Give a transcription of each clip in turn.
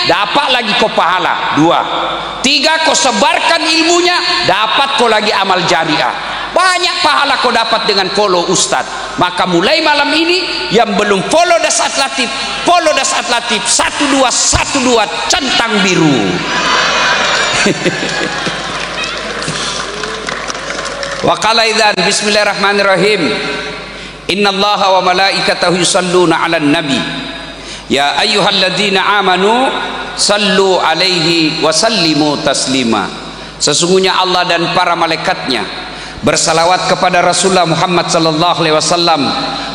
dapat lagi kau pahala. 2. 3, kau sebarkan ilmunya, dapat kau lagi amal jariah. Banyak pahala kau dapat dengan follow Ustadz. Maka mulai malam ini yang belum follow Dasat Latif, follow Dasat Latif 1212 centang biru. Wa qala idzan bismillahirrahmanirrahim. Innallaha wa malaikatahu yusalluna 'alan nabi. Ya ayyuhalladzina amanu sallu alaihi wa sallimu taslima. Sesungguhnya Allah dan para malaikatnya bersalawat kepada Rasulullah Muhammad sallallahu alaihi wasallam.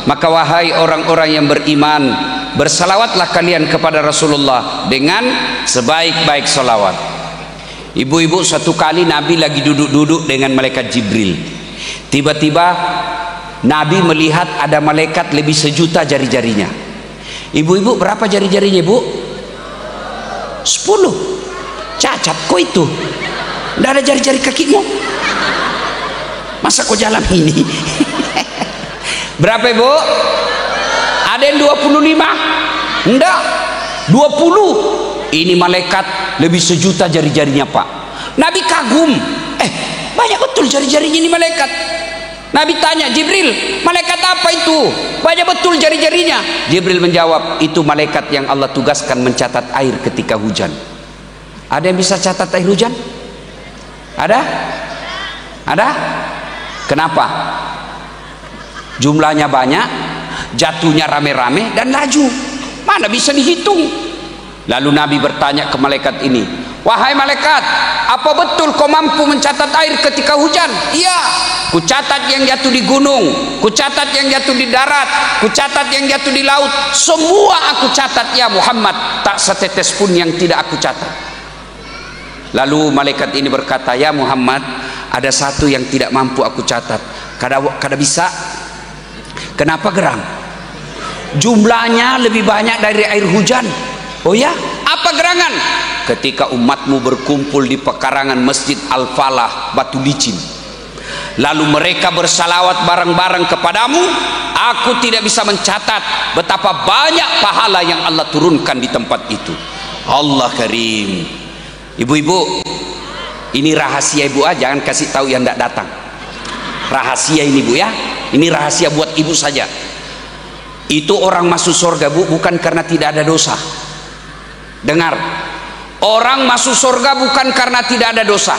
Maka wahai orang-orang yang beriman, bersalawatlah kalian kepada Rasulullah dengan sebaik-baik salawat. Ibu-ibu, suatu kali Nabi lagi duduk-duduk dengan malaikat Jibril. Tiba-tiba Nabi melihat ada malaikat lebih 1.000.000 jari-jarinya. Ibu-ibu, berapa jari-jarinya, Bu? 10. Cacat kok itu? Tidak ada jari-jari kakimu? Masa kau jalan ini? Berapa, Ibu? Ada yang 25? Enggak, 20. Ini malaikat lebih 1.000.000 jari-jarinya, Pak. Nabi kagum. Banyak betul jari-jarinya ini malaikat. Nabi tanya, Jibril, malaikat apa itu? Banyak betul jari-jarinya. Jibril menjawab, itu malaikat yang Allah tugaskan mencatat air ketika hujan. Ada yang bisa catat air hujan? Ada? Ada? Kenapa? Jumlahnya banyak, jatuhnya rame-rame dan laju. Mana bisa dihitung? Lalu Nabi bertanya ke malaikat ini, wahai malaikat, apa betul kau mampu mencatat air ketika hujan? Iya, ku catat yang jatuh di gunung, ku catat yang jatuh di darat, ku catat yang jatuh di laut. Semua aku catat ya Muhammad, tak setetes pun yang tidak aku catat. Lalu malaikat ini berkata, ya Muhammad, ada satu yang tidak mampu aku catat. Kada bisa. Kenapa geram? Jumlahnya lebih banyak dari air hujan. Oh ya, apa gerangan? Ketika umatmu berkumpul di pekarangan Masjid Al-Falah Batu Licin, lalu mereka bersalawat bareng-bareng kepadamu, aku tidak bisa mencatat betapa banyak pahala yang Allah turunkan di tempat itu. Allah Karim. Ibu-ibu, ini rahasia ibu aja, jangan kasih tahu yang tidak datang. Rahasia ini, Bu, ya. Ini rahasia buat ibu saja. Itu orang masuk surga, Bu, bukan karena tidak ada dosa. Dengar, orang masuk surga bukan karena tidak ada dosa.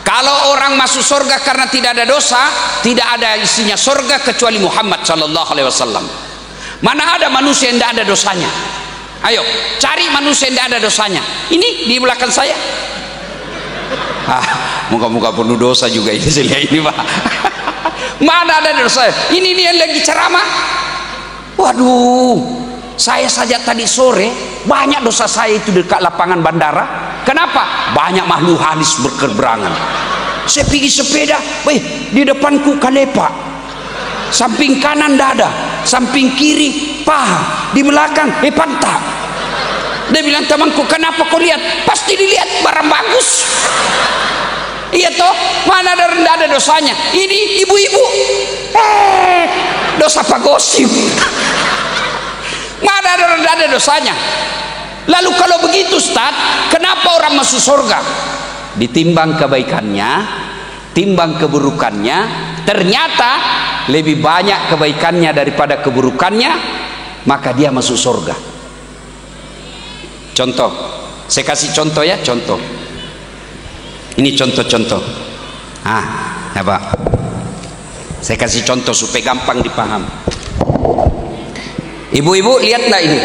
Kalau orang masuk surga karena tidak ada dosa, tidak ada isinya surga kecuali Muhammad sallallahu alaihi wasallam. Mana ada manusia yang tidak ada dosanya? Ayo cari manusia yang tidak ada dosanya. Ini di belakang saya. Muka-muka penuh dosa juga ini saya lihat ini, Pak. Mana ada dosa? Ini yang lagi ceramah. Waduh, saya saja tadi sore banyak dosa saya itu dekat lapangan bandara. Kenapa? Banyak makhluk halus berkeberangan. Saya pergi sepeda, di depanku kalepa, samping kanan dada, samping kiri paha, di belakang pantat. Dia bilang, temanku, kenapa kau lihat? Pasti dilihat barang bagus. Iya toh, mana ada dosanya? Ini ibu-ibu, dosa apa gosip? Mana ada dosanya? Lalu kalau begitu, Ustaz, kenapa orang masuk surga? Ditimbang kebaikannya, timbang keburukannya, ternyata lebih banyak kebaikannya daripada keburukannya, maka dia masuk surga. Contoh, saya kasih contoh ya, contoh. Ini contoh-contoh. Ya Pak, saya kasih contoh supaya gampang dipaham. Ibu-ibu lihat nggak ini?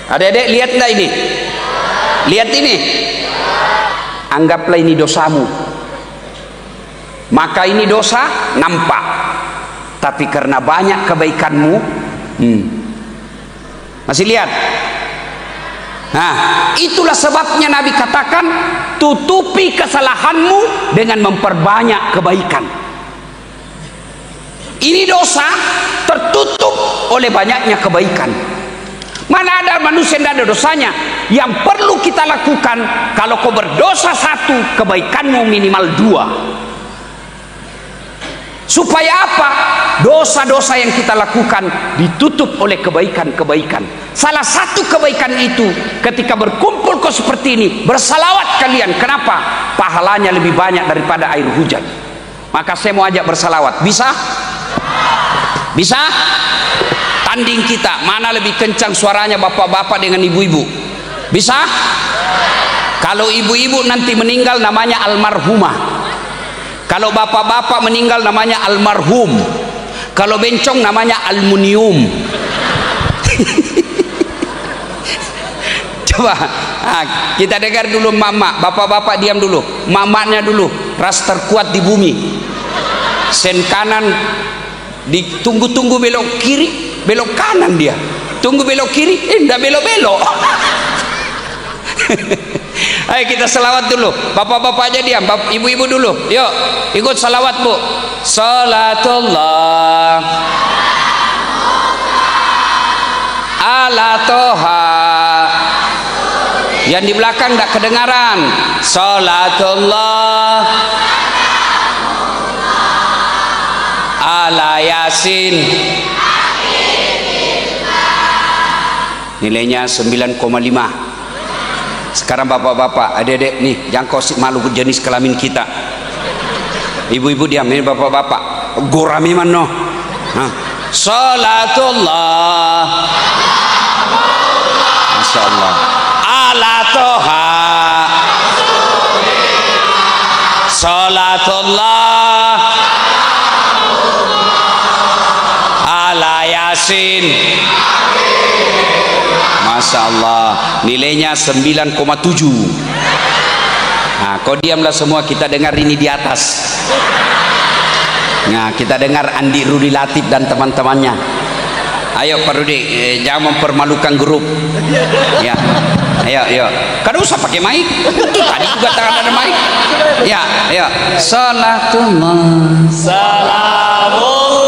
Adik-adik lihat nggak ini? Lihat ini. Anggaplah ini dosamu. Maka ini dosa nampak, tapi karena banyak kebaikanmu, masih lihat. Nah, itulah sebabnya Nabi katakan, tutupi kesalahanmu dengan memperbanyak kebaikan. Ini dosa tertutup oleh banyaknya kebaikan. Mana ada manusia yang tidak ada dosanya? Yang perlu kita lakukan, kalau kau berdosa 1, kebaikanmu minimal 2. Supaya apa? Dosa-dosa yang kita lakukan ditutup oleh kebaikan-kebaikan. Salah satu kebaikan itu, ketika berkumpul kok seperti ini, bersalawat kalian. Kenapa? Pahalanya lebih banyak daripada air hujan. Maka saya mau ajak bersalawat. Bisa? Bisa? Tanding kita, mana lebih kencang suaranya bapak-bapak dengan ibu-ibu? Bisa? Kalau ibu-ibu nanti meninggal namanya almarhumah. Kalau bapak-bapak meninggal namanya almarhum. Kalau bencong namanya aluminium. Coba kita dengar dulu mama. Bapak-bapak diam dulu. Mamanya dulu ras terkuat di bumi. Sen kanan ditunggu-tunggu belok kiri, belok kanan dia. Tunggu belok kiri, enggak belok-belok. Ayo kita salawat dulu. Bapak-bapak aja diam, ibu-ibu dulu. Yuk, ikut salawat bu. Salatullah ala toha. Yang di belakang tidak kedengaran. Salatullah ala yasin. Nilainya 9,5. Sekarang bapak-bapak, adik-adik nih, jangan kau malu jenis kelamin kita. Ibu-ibu diam, ini bapak-bapak. Gorami mano. Salatullah. Masya Allah. Ala toha. Salatullah. Ala yasin. Masya Allah, nilainya 9,7. Nah, kau diamlah semua, kita dengar ini di atas. Nah, kita dengar Andi Rudi Latif dan teman-temannya. Ayo Pak Rudi, jangan mempermalukan grup. Ya, ayo. Kada usah pakai mic. Itu tadi juga tak ada mic. Ya, ayo. Salatullah. Salamullah.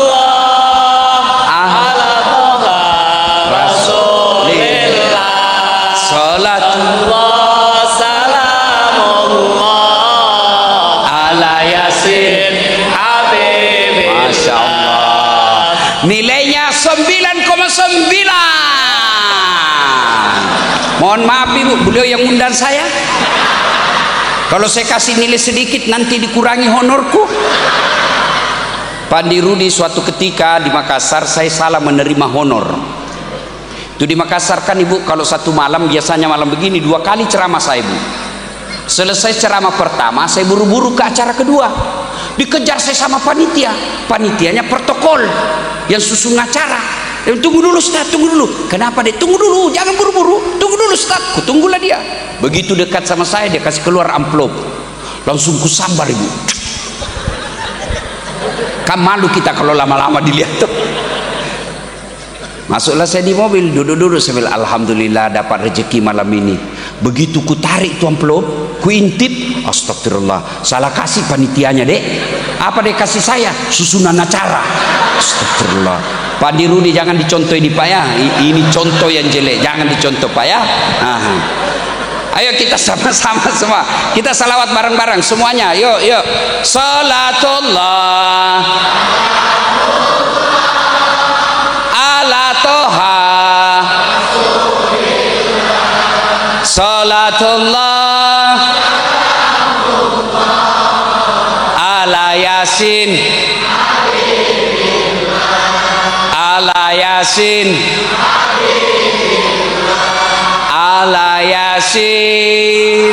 Nilainya 9,9. Mohon maaf ibu, beliau yang undang saya. Kalau saya kasih nilai sedikit nanti dikurangi honorku. Pak Rudi, suatu ketika di Makassar saya salah menerima honor. Itu di Makassar kan ibu, kalau satu malam, biasanya malam begini 2 kali ceramah saya bu. Selesai ceramah pertama, saya buru-buru ke acara kedua. Dikejar saya sama panitia. Panitianya protokol yang susun acara. Tunggu dulu Ustaz, tunggu dulu. Kenapa deh? Tunggu dulu, jangan buru-buru. Tunggu dulu Ustaz. Kutunggulah dia. Begitu dekat sama saya, dia kasih keluar amplop. Langsung kusambar ibu. Kan malu kita kalau lama-lama dilihat tuh. Masuklah saya di mobil, duduk-duduk, saya bilang alhamdulillah dapat rezeki malam ini. Begitu ku tarik tuh amplop, ku intip, astagfirullah, salah kasih panitianya dek. Apa dek kasih saya? Susunan acara. Astagfirullah. Pak Rudi jangan dicontoh ini Pak ya. Ini contoh yang jelek, jangan dicontoh Pak ya. Ayo kita sama-sama semua. Kita salawat bareng-bareng semuanya. Yuk. Salatullah ala toha. Salatullah ala yasin. Ala yasin. Ala yasin.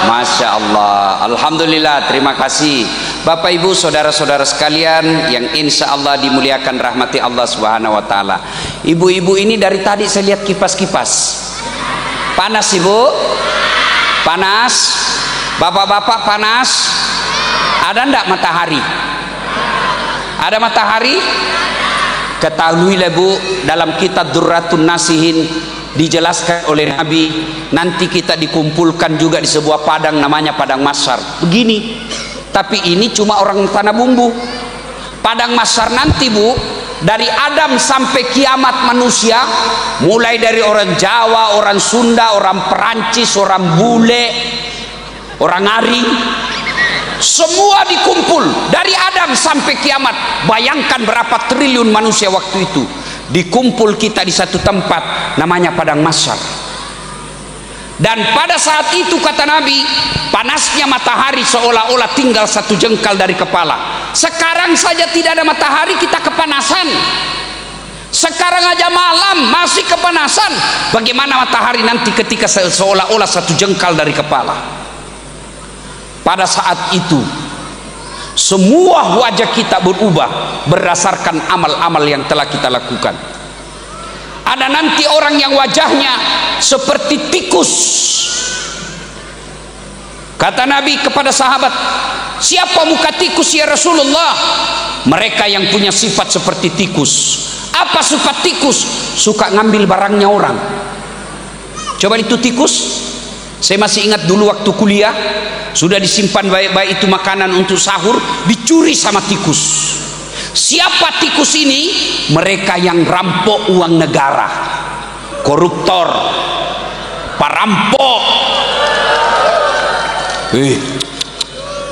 Masya Allah. Alhamdulillah, terima kasih Bapak Ibu saudara-saudara sekalian yang insya Allah dimuliakan rahmati Allah Subhanahu wa ta'ala. Ibu-ibu ini dari tadi saya lihat kipas-kipas. Panas ibu? Panas? Bapak-bapak panas? Ada ndak matahari? Ada matahari? Ketahuilah bu, dalam kitab Durratun Nasihin dijelaskan oleh Nabi, nanti kita dikumpulkan juga di sebuah padang namanya padang mahsyar. Begini, tapi ini cuma orang tanah bumbu. Padang mahsyar nanti bu, dari Adam sampai kiamat manusia, mulai dari orang Jawa, orang Sunda, orang Perancis, orang bule, orang Aring, Semua dikumpul dari Adam sampai kiamat. Bayangkan berapa triliun manusia waktu itu. Dikumpul kita di satu tempat namanya padang mahsyar. Dan pada saat itu kata Nabi, panasnya matahari seolah-olah tinggal satu jengkal dari kepala. Sekarang saja tidak ada matahari kita kepanasan. Sekarang aja malam masih kepanasan. Bagaimana matahari nanti ketika seolah-olah satu jengkal dari kepala. Pada saat itu semua wajah kita berubah berdasarkan amal-amal yang telah kita lakukan. Ada nanti orang yang wajahnya seperti tikus. Kata Nabi kepada sahabat, siapa muka tikus ya Rasulullah? Mereka yang punya sifat seperti tikus. Apa sifat tikus? Suka ngambil barangnya orang. Coba itu tikus. Saya masih ingat dulu waktu kuliah, sudah disimpan baik-baik itu makanan untuk sahur, dicuri sama tikus. Siapa tikus ini? Mereka yang rampok uang negara, koruptor, perampok.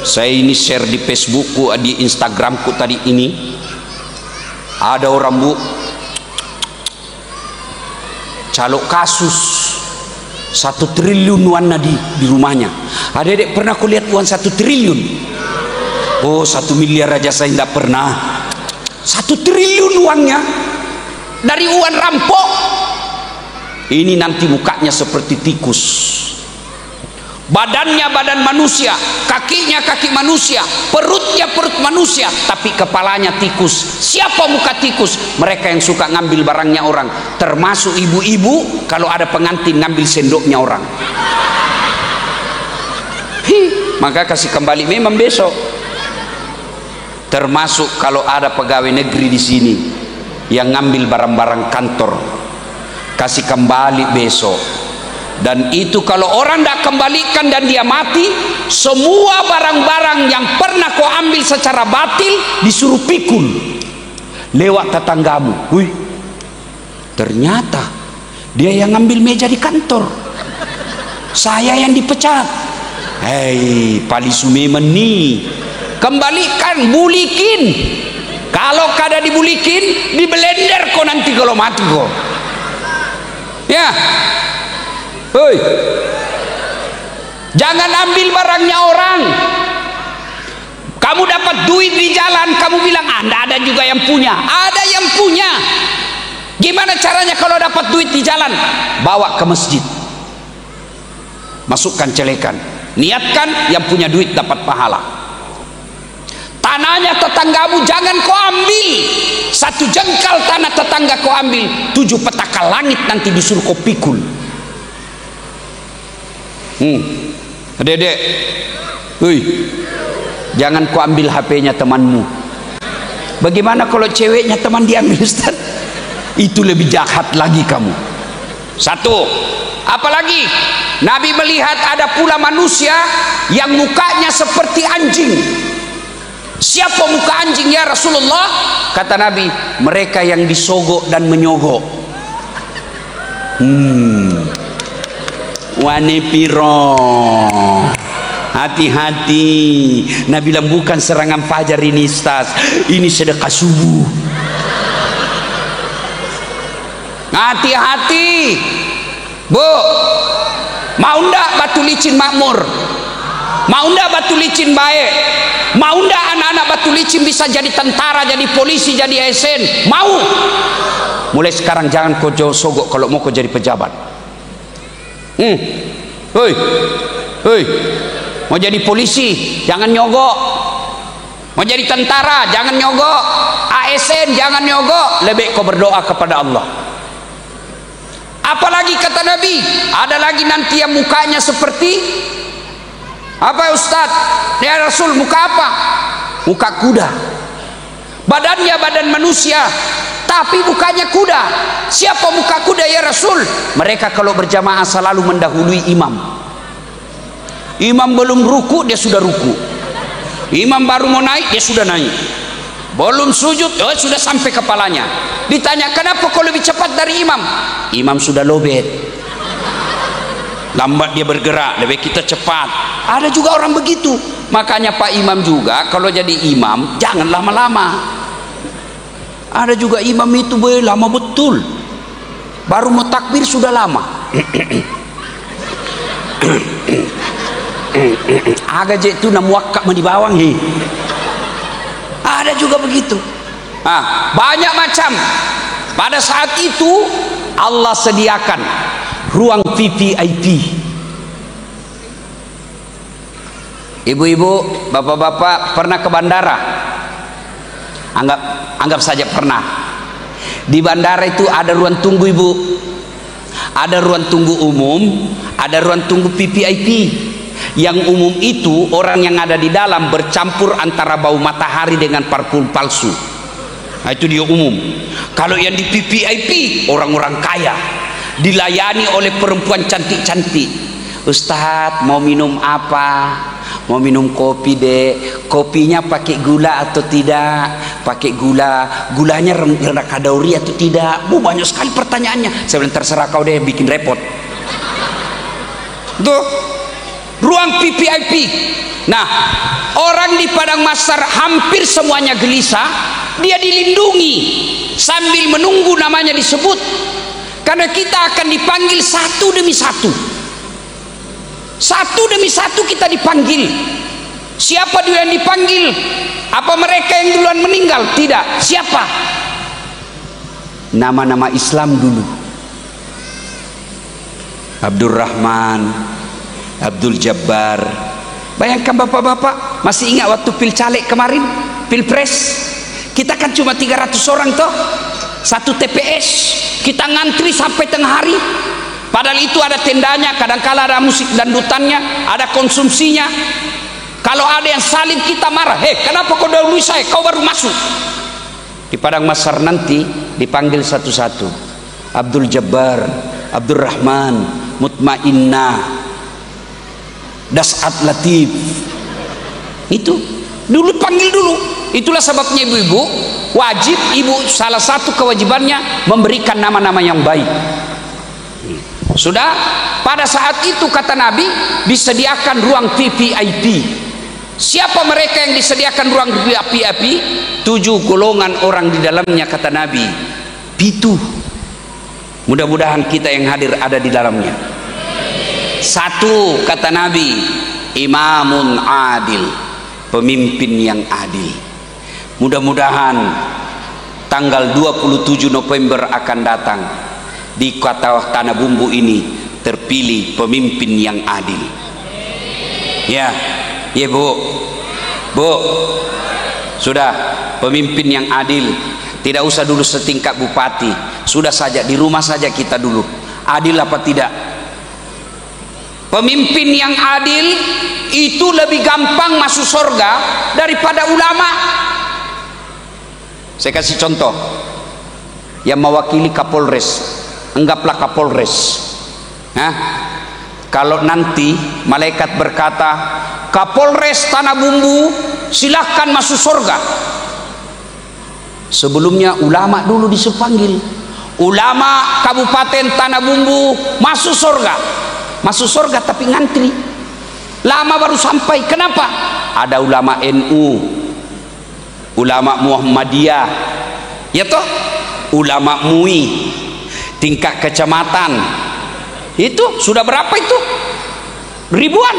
Saya ini share di Facebookku, di Instagramku tadi ini, ada orang bu calok kasus 1 triliun wana di rumahnya. Adik-adik pernah aku lihat uang 1 triliun? Oh 1 miliar aja saya tidak pernah. 1 triliun uangnya dari uang rampok. Ini nanti mukanya seperti tikus. Badannya badan manusia, kakinya kaki manusia, perutnya perut manusia, tapi kepalanya tikus. Siapa muka tikus? Mereka yang suka ngambil barangnya orang, termasuk ibu-ibu kalau ada pengantin ngambil sendoknya orang. Maka kasih kembali memang besok. Termasuk kalau ada pegawai negeri di sini yang ngambil barang-barang kantor, kasih kembali besok. Dan itu kalau orang tidak kembalikan dan dia mati, semua barang-barang yang pernah kau ambil secara batil disuruh pikul lewat tetanggamu. Wih, ternyata dia yang ngambil meja di kantor, saya yang dipecat. Hei palisu memang nih, kembalikan, bulikin. Kalau kada dibulikin, di blender kau nanti kalau mati kau. Ya. Hei, jangan ambil barangnya orang. Kamu dapat duit di jalan, kamu bilang Anda ada juga yang punya. Ada yang punya. Gimana caranya kalau dapat duit di jalan? Bawa ke masjid, masukkan celekan, niatkan yang punya duit dapat pahala. Tanahnya tetanggamu jangan kau ambil. 1 jengkal tanah tetangga kau ambil, 7 petaka langit nanti disuruh kau pikul. Dedek, jangan kau ambil HP-nya temanmu. Bagaimana kalau ceweknya teman diambil Ustaz? Itu lebih jahat lagi kamu. 1. Apalagi Nabi melihat ada pula manusia yang mukanya seperti anjing. Siapa muka anjing ya Rasulullah? Kata Nabi, mereka yang disogok dan menyogok. Wane piro, hati-hati. Nabi bilang bukan serangan fajar ini Ustaz, ini sedekah subuh. Hati-hati bu. Mau ndak batu licin makmur? Mau ndak batu licin baik? Mau ndak anak-anak batu licin bisa jadi tentara, jadi polisi, jadi ASN? Mau? Mulai sekarang jangan kau jauh sogok kalau mau kau jadi pejabat. Mau jadi polisi jangan nyogok, mau jadi tentara jangan nyogok, ASN jangan nyogok, lebih kau berdoa kepada Allah. Apalagi kata Nabi, ada lagi nanti yang mukanya seperti apa Ustaz? Ya Rasul, muka apa? Muka kuda. Badannya badan manusia, tapi mukanya kuda. Siapa muka kuda ya Rasul? Mereka kalau berjamaah selalu mendahului imam. Imam belum ruku dia sudah ruku. Imam baru mau naik dia sudah naik. Belum sujud sudah sampai kepalanya. Ditanya kenapa kau lebih cepat dari imam? Imam sudah lobet, lambat dia bergerak, lebih kita cepat. Ada juga orang begitu. Makanya Pak Imam juga kalau jadi imam jangan lama-lama. Ada juga imam itu lama betul, baru mau takbir sudah lama. Agak je itu namuakak di bawang hi. Ada juga begitu. Banyak macam. Pada saat itu Allah sediakan ruang VVIP. Ibu-ibu, bapak-bapak pernah ke bandara? Anggap saja pernah. Di bandara itu ada ruang tunggu, ibu. Ada ruang tunggu umum, ada ruang tunggu VVIP. Yang umum itu orang yang ada di dalam bercampur antara bau matahari dengan parfum palsu. Nah, itu dia umum. Kalau yang di VVIP orang-orang kaya, dilayani oleh perempuan cantik-cantik. Ustadz mau minum apa? Mau minum kopi dek. Kopinya pakai gula atau tidak? Pakai gula. Gulanya rendah kalori atau tidak? Banyak sekali pertanyaannya. Saya bilang terserah kau deh, bikin repot. Tuh ruang VVIP. Nah, orang di Padang Mahsyar hampir semuanya gelisah. Dia dilindungi sambil menunggu namanya disebut, karena kita akan dipanggil satu demi satu. Satu demi satu kita dipanggil. Siapa dulu yang dipanggil? Apa mereka yang duluan meninggal? Tidak. Siapa? Nama-nama Islam dulu. Abdurrahman, Abdul Jabbar. Bayangkan bapak-bapak, masih ingat waktu pilcaleg kemarin, pilpres? Kita kan cuma 300 orang toh, satu TPS, kita ngantri sampai tengah hari. Padahal itu ada tendanya, kadang-kala ada musik dandutannya, ada konsumsinya. Kalau ada yang salib kita marah, kenapa kau dahului saya, kau baru masuk. Di Padang Mahsyar nanti dipanggil satu-satu. Abdul Jabbar, Abdurrahman, Mutmainnah, Das'at Latif. Itu dulu panggil dulu. Itulah sebabnya ibu-ibu wajib, salah satu kewajibannya memberikan nama-nama yang baik. Sudah pada saat itu kata Nabi disediakan ruang VVIP. Siapa mereka yang disediakan ruang VIP? 7 golongan orang di dalamnya kata Nabi. Pitu. Mudah-mudahan kita yang hadir ada di dalamnya. 1 kata Nabi, imamun adil, pemimpin yang adil. Mudah-mudahan tanggal 27 November akan datang, di kota Tanah Bumbu ini terpilih pemimpin yang adil. Ya bu, sudah pemimpin yang adil. Tidak usah dulu setingkat bupati, sudah saja di rumah saja kita dulu. Adil apa tidak? Pemimpin yang adil itu lebih gampang masuk surga daripada ulama. Saya kasih contoh, yang mewakili Kapolres, anggaplah Kapolres. Kalau nanti malaikat berkata, Kapolres Tanah Bumbu silahkan masuk surga, sebelumnya ulama dulu dipanggil. Ulama Kabupaten Tanah Bumbu masuk surga. Masuk surga tapi ngantri, lama baru sampai. Kenapa? Ada ulama NU, ulama Muhammadiyah, ya toh, ulama MUI tingkat kecamatan. Itu sudah berapa itu? Ribuan.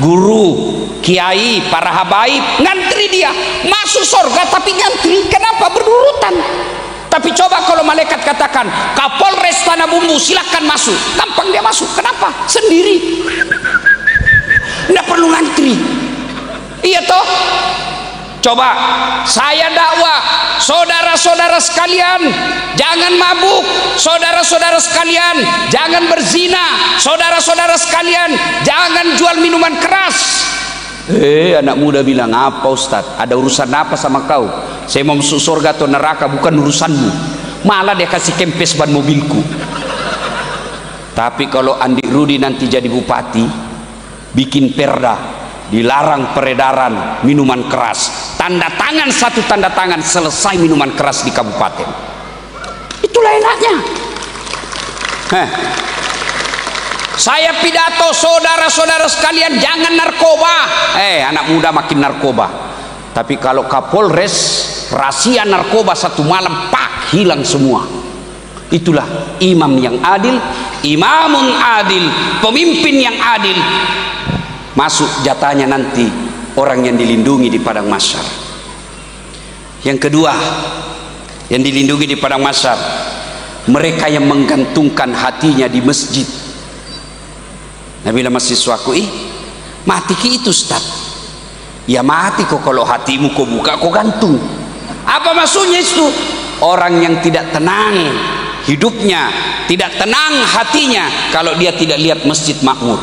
Guru, kiai, para habaib ngantri, dia masuk surga tapi ngantri. Kenapa? Berurutan. Tapi coba kalau malaikat katakan Kapolres Tanah Bumbu silahkan masuk, gampang dia masuk. Kenapa? Sendiri, tidak perlu ngantri. Iya toh. Coba saya dakwah, saudara-saudara sekalian jangan mabuk, saudara-saudara sekalian jangan berzina, saudara-saudara sekalian jangan jual minuman keras. Anak muda bilang, apa Ustaz, ada urusan apa sama kau? Saya mau masuk surga atau neraka bukan urusanmu. Malah dia kasih kempes ban mobilku. Tapi kalau Andi Rudi nanti jadi bupati, bikin perda, dilarang peredaran minuman keras, tanda tangan, satu tanda tangan, selesai minuman keras di kabupaten. Itulah enaknya. Saya pidato, saudara-saudara sekalian, jangan narkoba. Anak muda makin narkoba. Tapi kalau Kapolres rahasia narkoba satu malam, pak, hilang semua. Itulah imam yang adil, imamun adil, pemimpin yang adil. Masuk jatahnya nanti orang yang dilindungi di padang mahsyar. Yang kedua, yang dilindungi di padang mahsyar, mereka yang menggantungkan hatinya di masjid. Nabi mahasiswaku, mati ki itu Ustaz. Ya mati kok kalau hatimu kau buka kau gantung. Apa maksudnya itu? Orang yang tidak tenang hidupnya, tidak tenang hatinya kalau dia tidak lihat masjid makmur.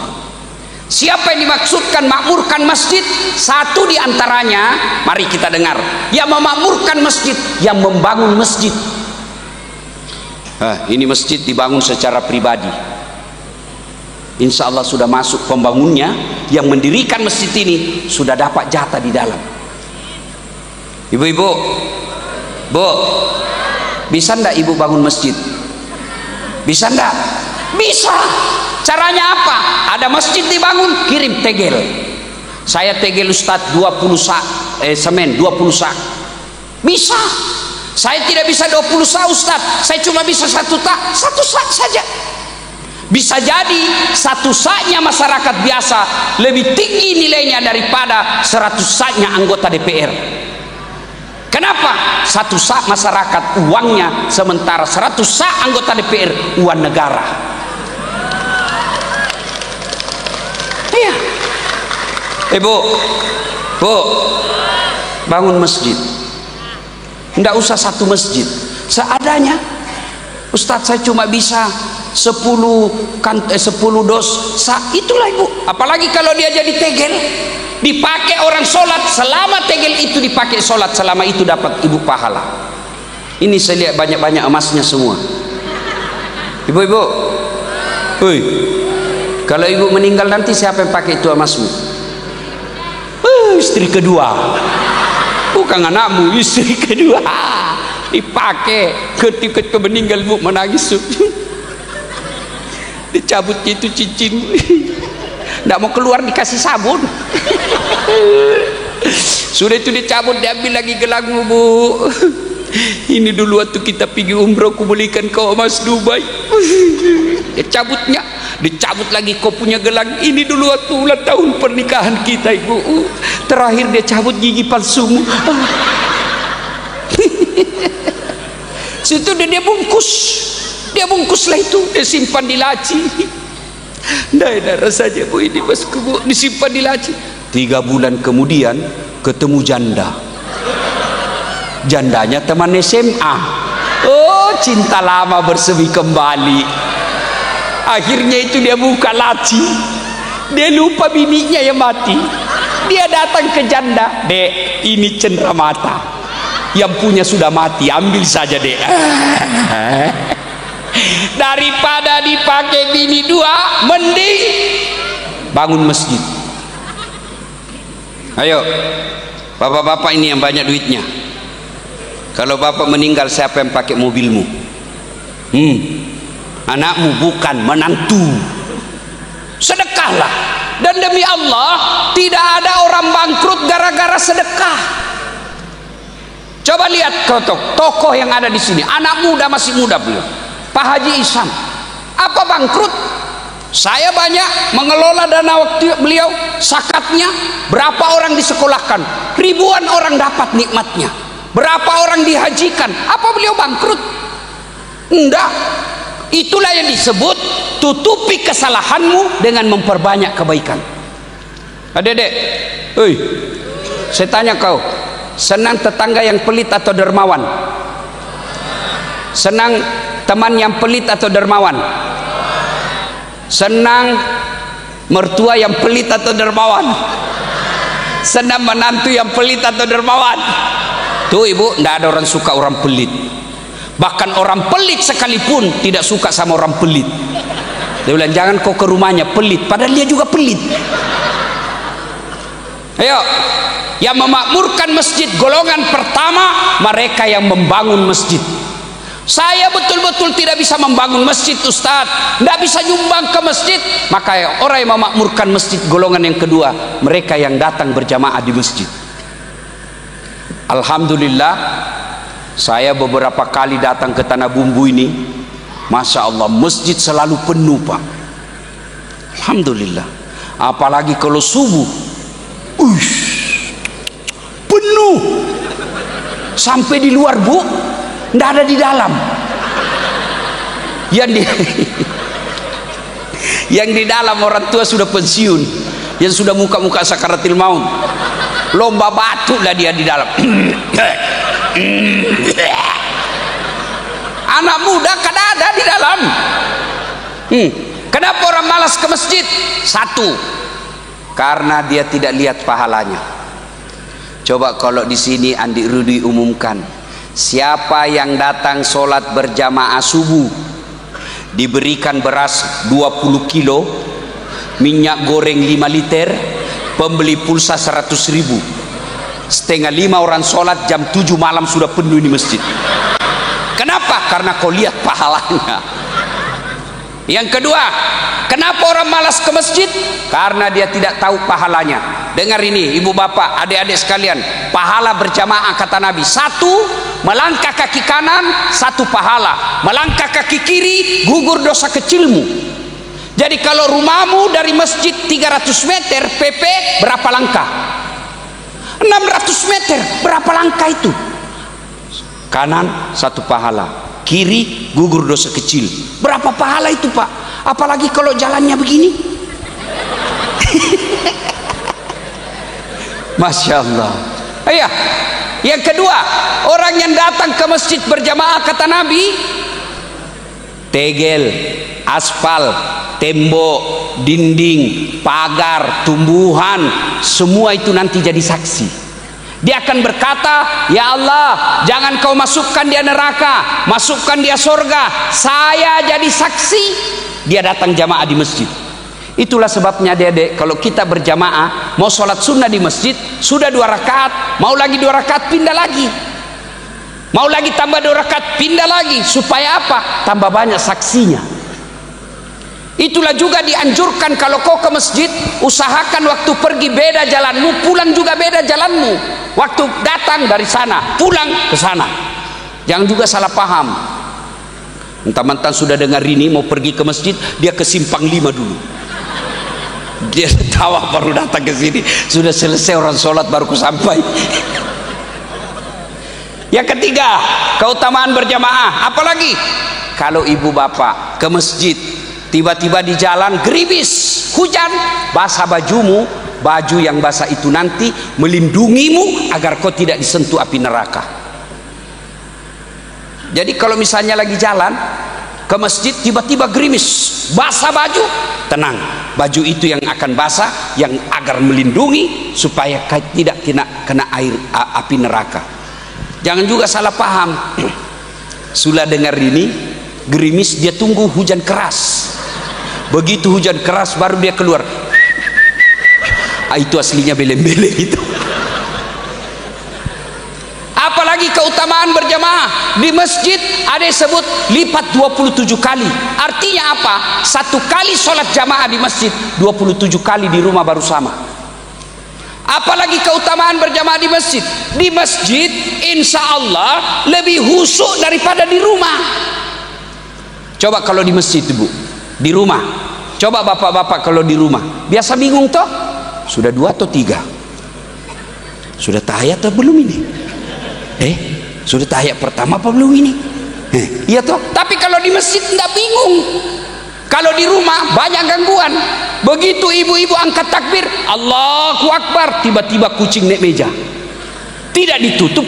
Siapa yang dimaksudkan makmurkan masjid? Satu di antaranya, mari kita dengar. Yang memakmurkan masjid, yang membangun masjid. Ini masjid dibangun secara pribadi. Insya Allah sudah masuk pembangunnya, yang mendirikan masjid ini sudah dapat jatah di dalam. Ibu-ibu, Bu, bisa ndak ibu bangun masjid? Bisa ndak? Bisa. Caranya apa? Ada masjid dibangun, kirim tegel. Saya tegel Ustadz 20 sak semen, 20 sak. Bisa. Saya tidak bisa 20 sak Ustadz, saya cuma bisa satu sak saja. Bisa jadi satu saknya masyarakat biasa lebih tinggi nilainya daripada 100 saknya anggota DPR. Kenapa? Satu sak masyarakat uangnya, sementara 100 sak anggota DPR uang negara. Iya. Bu, bangun masjid. Tidak usah satu masjid, seadanya. Ustadz, saya cuma bisa 10 dos sak. Itulah ibu. Apalagi kalau dia jadi tegel, dipakai orang sholat, selama tegel itu dipakai sholat, selama itu dapat ibu pahala. Ini saya lihat banyak-banyak emasnya semua. Ibu-ibu, kalau ibu meninggal nanti siapa yang pakai itu emasmu? Istri kedua. Bukan anakmu, istri kedua dipakai. Ketika meninggal ibu menangis, dicabut itu cincin, tidak mau keluar, dikasih sabun. Sudah itu dicabut, diambil lagi gelangmu, Bu. Ini dulu waktu kita pergi umroh, aku belikan kau emas Dubai. Dicabutnya, dicabut lagi kau punya gelang. Ini dulu waktu ulang tahun pernikahan kita, Ibu. Terakhir dia cabut gigi palsumu. Situ dia bungkuslah itu, dia simpan di laci. Darah saja Bu, ini mas Bu, disimpan di laci. 3 bulan kemudian ketemu janda. Jandanya teman SMA. Oh, cinta lama bersemi kembali. Akhirnya itu dia buka laci, dia lupa bininya yang mati. Dia datang ke janda, Dek, ini cenderamata. Yang punya sudah mati, ambil saja, Dek. Daripada dipakai bini 2, mending bangun masjid. Ayo, bapak-bapak ini yang banyak duitnya. Kalau bapak meninggal, siapa yang pakai mobilmu? Anakmu, bukan menantu. Sedekahlah. Dan demi Allah, tidak ada orang bangkrut gara-gara sedekah. Coba lihat tokoh yang ada di sini, anak muda, masih muda beliau, Pak Haji Ihsan. Apa bangkrut? Saya banyak mengelola dana waktu beliau, zakatnya. Berapa orang disekolahkan? Ribuan orang dapat nikmatnya. Berapa orang dihajikan? Apa beliau bangkrut? Enggak. Itulah yang disebut tutupi kesalahanmu dengan memperbanyak kebaikan. Adik-adik, saya tanya kau, senang tetangga yang pelit atau dermawan? Senang teman yang pelit atau dermawan? Senang mertua yang pelit atau dermawan? Senang menantu yang pelit atau dermawan? Tuh ibu, tidak ada orang suka orang pelit. Bahkan orang pelit sekalipun tidak suka sama orang pelit. Dia bilang, jangan kau ke rumahnya, pelit. Padahal dia juga pelit. Ayo, yang memakmurkan masjid golongan pertama, mereka yang membangun masjid. Saya betul-betul tidak bisa membangun masjid, Ustadz, tidak bisa nyumbang ke masjid. Maka orang yang memakmurkan masjid golongan yang kedua, mereka yang datang berjamaah di masjid. Alhamdulillah, saya beberapa kali datang ke Tanah Bumbu ini, Masya Allah, masjid selalu penuh, Pak. Alhamdulillah. Apalagi kalau subuh, penuh sampai di luar, Bu, tidak ada di dalam. Yang di dalam orang tua sudah pensiun, yang sudah muka-muka sakaratil maut, lomba batu lah dia di dalam. Anak muda kan ada di dalam. Kenapa orang malas ke masjid? Satu, karena dia tidak lihat pahalanya. Coba kalau di sini Andi Rudi umumkan, siapa yang datang sholat berjamaah subuh, diberikan beras 20 kilo, minyak goreng 5 liter, pembeli pulsa 100.000, setengah 5 orang sholat, jam 7 malam sudah penuh di masjid. Kenapa? Karena kau lihat pahalanya. Yang kedua, kenapa orang malas ke masjid? Karena dia tidak tahu pahalanya. Dengar ini, ibu bapak, adik-adik sekalian, pahala berjamaah kata Nabi, satu, melangkah kaki kanan, satu pahala. Melangkah kaki kiri, gugur dosa kecilmu. Jadi kalau rumahmu dari masjid 300 meter, PP berapa langkah? 600 meter, berapa langkah itu? Kanan satu pahala, kiri gugur dosa kecil. Berapa pahala itu, Pak? Apalagi kalau jalannya begini. Masya Allah. Iya. Yang kedua, orang yang datang ke masjid berjamaah kata Nabi, tegel, aspal, tembok, dinding, pagar, tumbuhan, semua itu nanti jadi saksi. Dia akan berkata, ya Allah, jangan kau masukkan dia neraka, masukkan dia surga, saya jadi saksi. Dia datang jamaah di masjid. Itulah sebabnya adik-adik, kalau kita berjamaah, mau sholat sunnah di masjid, sudah 2 rakaat, mau lagi 2 rakaat, pindah lagi. Mau lagi tambah 2 rakaat, pindah lagi. Supaya apa? Tambah banyak saksinya. Itulah juga dianjurkan kalau kau ke masjid, usahakan waktu pergi beda jalanmu, pulang juga beda jalanmu. Waktu datang dari sana, pulang ke sana. Jangan juga salah paham. Mentang-mentang sudah dengar ini mau pergi ke masjid, dia ke simpang 5 dulu. Dia tawa baru datang ke sini, sudah selesai orang sholat baru ku sampai. Yang ketiga, keutamaan berjamaah. Apalagi kalau ibu bapak ke masjid, tiba-tiba di jalan gerimis, hujan, basah bajumu, baju yang basah itu nanti melindungimu agar kau tidak disentuh api neraka. Jadi kalau misalnya lagi jalan ke masjid, tiba-tiba gerimis, basah baju, tenang, baju itu yang akan basah, yang agar melindungi supaya tidak kena air api neraka. Jangan juga salah paham. Sudah dengar ini, gerimis, dia tunggu hujan keras. Begitu hujan keras baru dia keluar. Itu aslinya beleng-beleng itu. Apalagi keutamaan berjamaah di masjid, ada yang sebut lipat 27 kali. Artinya apa? 1 kali sholat jamaah di masjid, 27 kali di rumah baru sama. Apalagi keutamaan berjamaah di masjid. Di masjid insya Allah lebih khusyuk daripada di rumah. Coba kalau di masjid, Bu, di rumah, coba bapak-bapak kalau di rumah, biasa bingung toh, sudah 2 atau 3, sudah tahiyat atau belum ini, sudah tahiyat pertama apa belum ini, iya toh. Tapi kalau di masjid tidak bingung. Kalau di rumah banyak gangguan. Begitu ibu-ibu angkat takbir, Allahu Akbar, tiba-tiba kucing naik meja, tidak ditutup,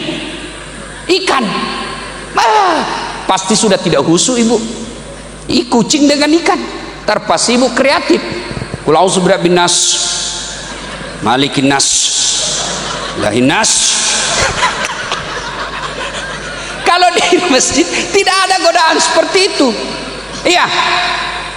ikan, pasti sudah tidak khusyuk ibu. Kucing dengan ikan, terpas ibu kreatif. Qul a'udzu birabbin nas, malikin nas, ilahin nas. Kalau di masjid tidak ada godaan seperti itu. Iya.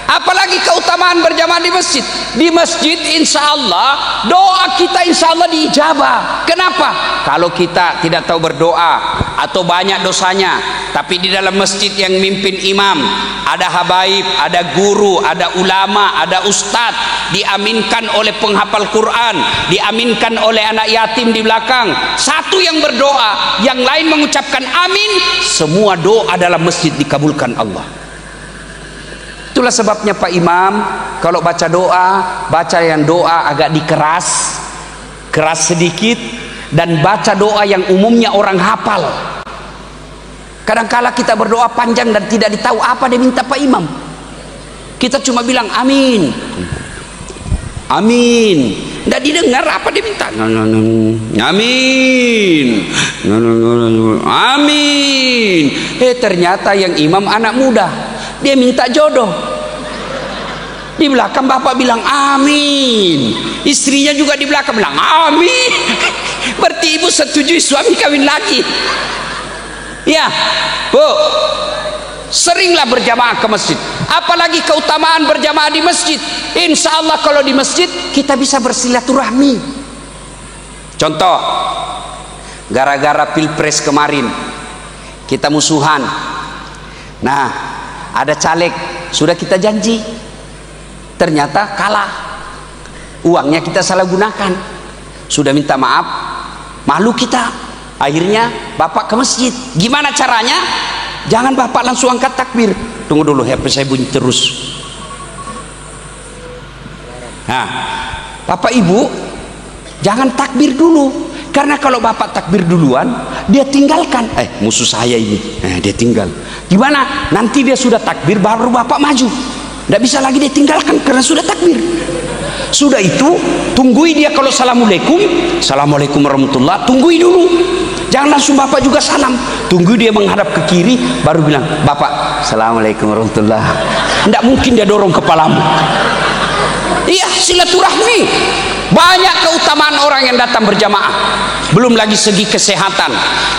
Apalagi keutamaan berjamaah di masjid. Di masjid insya Allah doa kita insya Allah diijabah. Kenapa? Kalau kita tidak tahu berdoa atau banyak dosanya, tapi di dalam masjid yang mimpin imam, ada habaib, ada guru, ada ulama, ada ustadz, diaminkan oleh penghafal Quran, diaminkan oleh anak yatim di belakang. Satu yang berdoa, yang lain mengucapkan amin, semua doa dalam masjid dikabulkan Allah. Itulah sebabnya Pak Imam kalau baca doa, baca yang doa agak dikeras, keras sedikit, dan baca doa yang umumnya orang hafal. Kadangkala kita berdoa panjang dan tidak ditahu apa dia minta Pak Imam. Kita cuma bilang amin, amin, tidak didengar apa dia minta. Amin, amin. Ternyata yang imam anak muda, dia minta jodoh. Di belakang bapak bilang amin, istrinya juga di belakang bilang amin. Berarti ibu setujui suami kawin lagi. Ya Bu, seringlah berjamaah ke masjid. Apalagi keutamaan berjamaah di masjid. Insya Allah kalau di masjid kita bisa bersilaturahmi. Contoh, gara-gara pilpres kemarin kita musuhan. Nah, ada caleg sudah kita janji, ternyata kalah, uangnya kita salah gunakan, sudah minta maaf, malu kita. Akhirnya bapak ke masjid. Gimana caranya? Jangan bapak langsung angkat takbir. Tunggu dulu, HP saya bunyi terus. Nah, bapak ibu jangan takbir dulu, karena kalau bapak takbir duluan dia tinggalkan. Musuh saya ini, dia tinggal. Gimana? Nanti dia sudah takbir baru bapak maju. Tidak bisa lagi dia tinggalkan karena sudah takbir. Sudah itu tunggui dia kalau assalamualaikum, assalamualaikum warahmatullah, tunggui dulu. Jangan langsung bapak juga salam. Tunggu dia menghadap ke kiri baru bilang, bapak assalamualaikum warahmatullah. Tidak mungkin dia dorong kepalamu. Iya, silaturahmi. Banyak keutamaan orang yang datang berjamaah. Belum lagi segi kesehatan.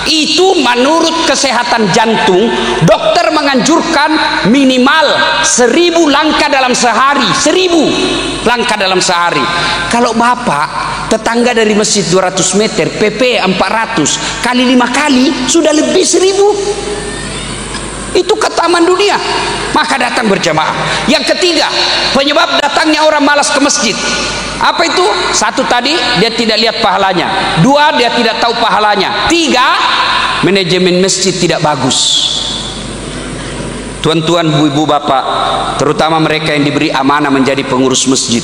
Itu menurut kesehatan jantung, dokter menganjurkan minimal 1000 langkah dalam sehari. 1000 langkah dalam sehari. Kalau bapak tetangga dari masjid 200 meter, PP 400 kali 5 kali sudah lebih 1000. Itu keutamaan dunia. Maka datang berjamaah. Yang ketiga, penyebab datangnya orang malas ke masjid. Apa itu? Satu tadi, dia tidak lihat pahalanya. Dua, dia tidak tahu pahalanya. Tiga, manajemen masjid tidak bagus. Tuan-tuan, ibu-ibu, bapak, terutama mereka yang diberi amanah menjadi pengurus masjid.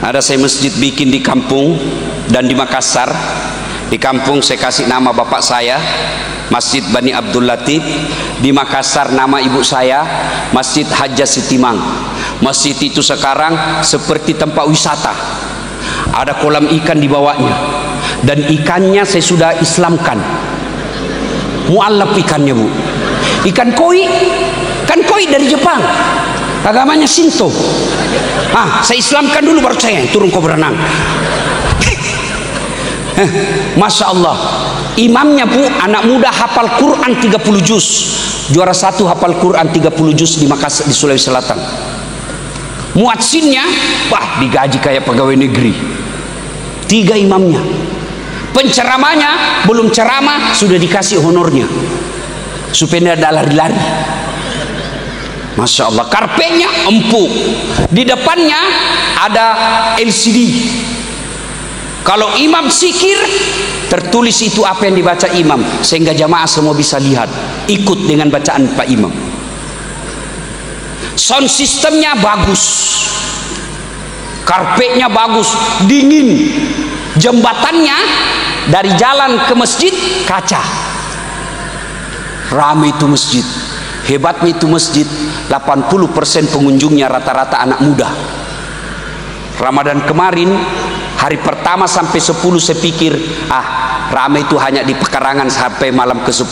Ada saya masjid bikin di kampung dan di Makassar. Di kampung saya kasih nama bapak saya, Masjid Bani Abdul Latif. Di Makassar nama ibu saya, Masjid Hajjah Sitimang. Masjid itu sekarang seperti tempat wisata. Ada kolam ikan di bawahnya, dan ikannya saya sudah Islamkan. Mu'allaf ikannya bu, ikan koi, kan koi dari Jepang, agamanya Shinto. Saya Islamkan dulu baru saya turun kau berenang. Masya Allah, imamnya bu anak muda, hafal Quran 30 juz, juara 1 hafal Quran 30 juz di Makassar, di Sulawesi Selatan. Muadzinnya digaji kayak pegawai negeri. 3 imamnya. Penceramanya belum ceramah sudah dikasih honornya supaya tidak lari-lari. Masya Allah, karpetnya empuk, di depannya ada LCD. Kalau imam zikir, tertulis itu apa yang dibaca imam, sehingga jamaah semua bisa lihat, ikut dengan bacaan Pak Imam. Sound sistemnya bagus, karpetnya bagus, dingin. Jembatannya dari jalan ke masjid kaca. Ramai itu masjid. Hebatnya itu masjid, 80% pengunjungnya rata-rata anak muda. Ramadan kemarin, hari pertama sampai 10 saya pikir ramai itu hanya di pekarangan sampai malam ke 10.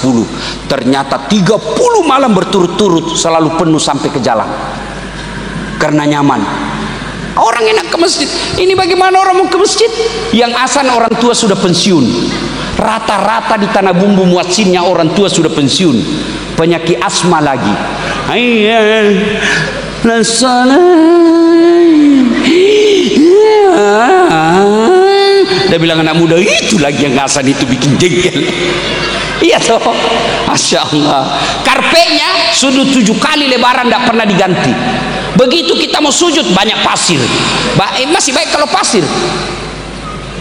Ternyata 30 malam berturut-turut selalu penuh sampai ke jalan. Karena nyaman. Orang enak ke masjid. Ini bagaimana orang mau ke masjid? Yang asan orang tua sudah pensiun. Rata-rata di Tanah Bumbu muadzinnya orang tua sudah pensiun. Penyakit asma lagi. hayya lasalah. Dia bilang anak muda itu lagi yang ngasan itu bikin jengkel. Iya toh, Masya Allah. Karpetnya sudah 7 kali lebaran tidak pernah diganti. Begitu kita mau sujud banyak pasir. Masih baik kalau pasir.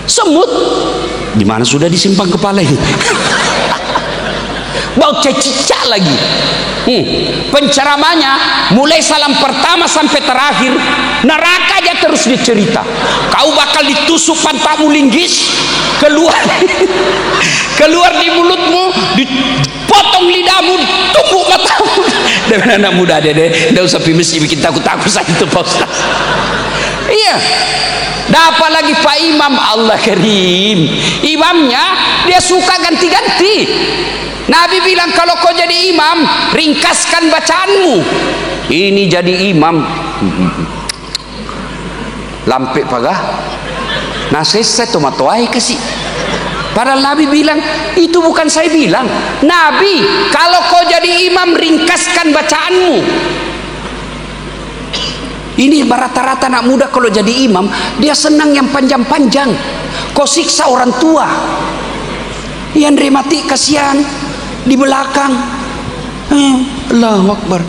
Semut di mana sudah disimpan kepala ini. Bau cicak lagi. Penceramanya mulai salam pertama sampai terakhir neraka aja terus dicerita. Kau bakal ditusuk pantatmu linggis, keluar di mulutmu, dipotong lidahmu, ditumbuk matamu. Dan anak muda deh, tidak usah mesti bikin takut-takut saya itu Pak Ustaz. Iya. Dapat lagi Pak Imam, Allah Karim. Imamnya dia suka ganti-ganti. Nabi bilang kalau kau jadi imam, ringkaskan bacaanmu. Ini jadi imam. Lampek pagah. Nah saya tomatoai kasih. Padahal Nabi bilang, itu bukan saya bilang. Nabi, kalau kau jadi imam, ringkaskan bacaanmu. Ini rata-rata anak muda kalau jadi imam, dia senang yang panjang-panjang. Kau siksa orang tua. Yang mati kasihan. Di belakang Allahu Akbar,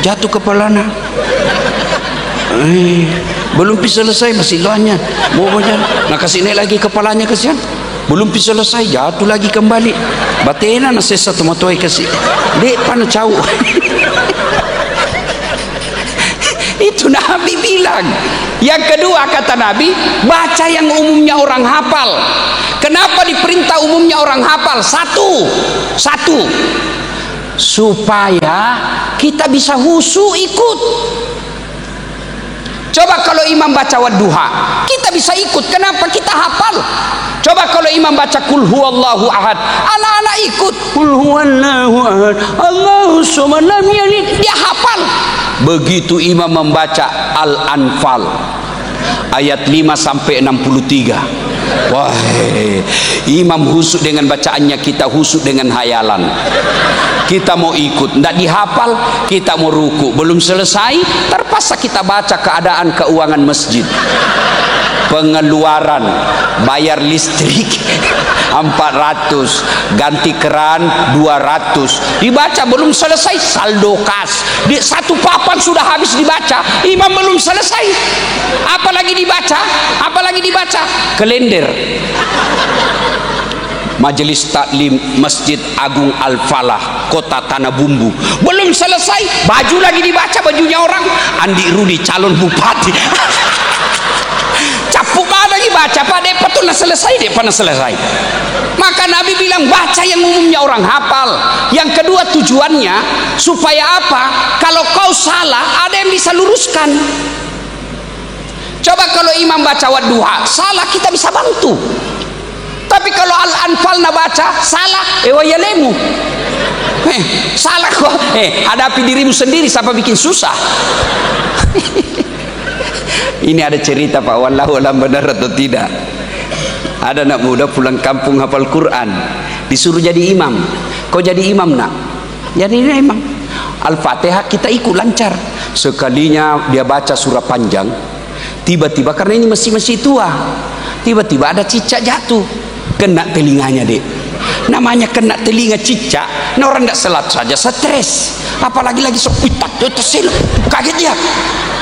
jatuh kepalanya, belum bisa selesai masih doanya mau baca, nah kasih naik lagi kepalanya kasihan, belum bisa selesai jatuh lagi kembali, batena nasi satu matuai kasih dek pana cau. Itu Nabi bilang. Yang kedua kata Nabi, baca yang umumnya orang hafal. Kenapa diperintah umumnya orang hafal? Satu, supaya kita bisa husu ikut. Coba kalau imam baca wadduha, kita bisa ikut. Kenapa? Kita hafal. Coba kalau imam baca kul huwallahu ahad, anak-anak ikut kul huwallahu ahad, Allahu samad lam yalid, dia hafal. Begitu imam membaca Al-Anfal ayat 5 sampai 63. Wah, imam husuk dengan bacaannya, kita husuk dengan hayalan. Kita mau ikut, tidak dihafal, kita mau ruku, belum selesai, terpaksa kita baca keadaan keuangan masjid, pengeluaran, bayar listrik 400, ganti keran 200, dibaca belum selesai, saldo kas di satu papan sudah habis dibaca, imam belum selesai, apalagi dibaca kalender Majelis Taklim Masjid Agung Al-Falah Kota Tanah Bumbu, belum selesai, baju lagi dibaca, bajunya orang Andi Rudi calon bupati. Capuk lagi baca, Pak Depa tuh selesai. Maka Nabi bilang baca yang umumnya orang hafal. Yang kedua tujuannya supaya apa? Kalau kau salah ada yang bisa luruskan. Coba kalau imam baca wadduha salah, kita bisa bantu. Tapi kalau Al-Anfal na baca salah, wayalemu. Salah kok. Hadapi dirimu sendiri, siapa bikin susah. Ini ada cerita Pak, wallahu alam benar atau tidak. Ada anak muda pulang kampung hafal Quran, disuruh jadi imam. Kau jadi imam nak? Jadi imam. Al-Fatihah kita ikut lancar. Sekalinya dia baca surah panjang, tiba-tiba karena ini masih tua, tiba-tiba ada cicak jatuh, kena telinganya dek. Namanya kena telinga cicak, nah orang tidak salat saja stres, apalagi lagi tersilap, kaget dia.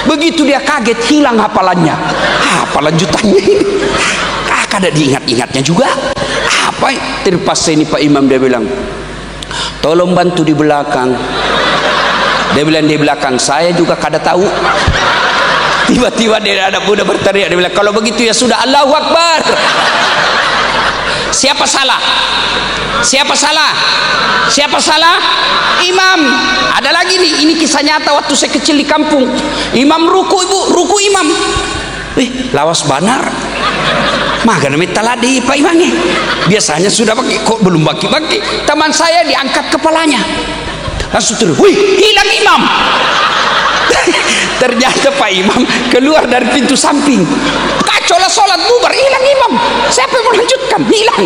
Begitu dia kaget, hilang hafalannya. Apa lanjutannya ini? Kada diingat-ingatnya juga. Apa? Terpas ini Pak Imam dia bilang, tolong bantu di belakang. Dia bilang di belakang saya juga kada tahu. Tiba-tiba dia ada muda berteriak, dia bilang kalau begitu ya sudah, Allahu Akbar. Siapa salah? Imam. Ada lagi nih, ini kisah nyata waktu saya kecil di kampung. Imam ruku, ruku imam. Lawas banar. Maga namanya taladi Pak Imamnya. Biasanya sudah pakai, kok belum baki-baki. Teman saya diangkat kepalanya. Langsung terus, wih, hilang imam. Ternyata Pak Imam keluar dari pintu samping. Kacau lah sholat bubar, hilang imam. Siapa yang melanjutkan? Hilang.